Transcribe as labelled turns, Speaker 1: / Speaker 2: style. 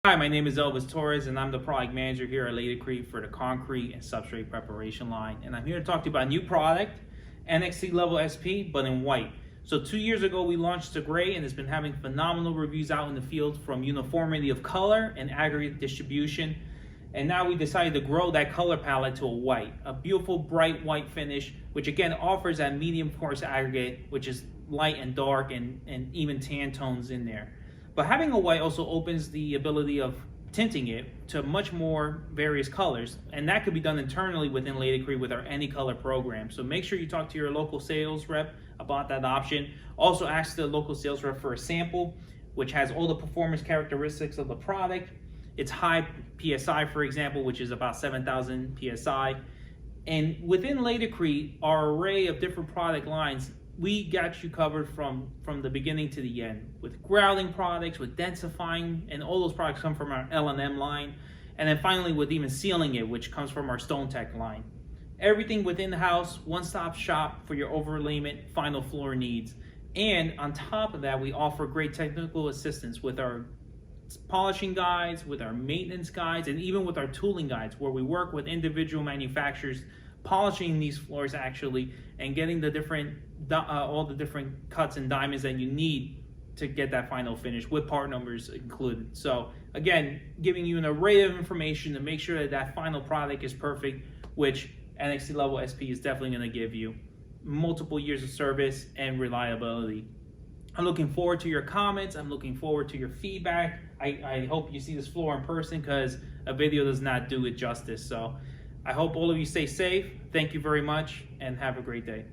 Speaker 1: Hi, my name is Elvis Torres, and I'm the product manager here at Laticrete for the concrete and substrate preparation line. And I'm here to talk to you about a new product, NXT Level SP, but in white. So 2 years ago, we launched the gray, and it's been having phenomenal reviews out in the field from uniformity of color and aggregate distribution. And now we decided to grow that color palette to a white, a beautiful bright white finish, which again offers that medium coarse aggregate, which is light and dark and even tan tones in there. But having a white also opens the ability of tinting it to much more various colors, and that could be done internally within Laticrete with our Any Color program. So make sure you talk to your local sales rep about that option. Also ask the local sales rep for a sample, which has all the performance characteristics of the product. It's high PSI, for example, which is about 7,000 PSI. And within Laticrete, our array of different product lines, we got you covered from the beginning to the end with grouting products, with densifying, and all those products come from our L&M line. And then finally with even sealing it, which comes from our StoneTech line. Everything within the house, one-stop shop for your overlayment, final floor needs. And on top of that, we offer great technical assistance with our polishing guides, with our maintenance guides, and even with our tooling guides, where we work with individual manufacturers polishing these floors actually and getting the different all the different cuts and diamonds that you need to get that final finish with part numbers included. So again, giving you an array of information to make sure that that final product is perfect, which NXT Level SP is definitely going to give you multiple years of service and reliability. I'm looking forward to your comments. I'm looking forward to your feedback. I hope you see this floor in person, because a video does not do it justice. So I hope all of you stay safe. Thank you very much and have a great day.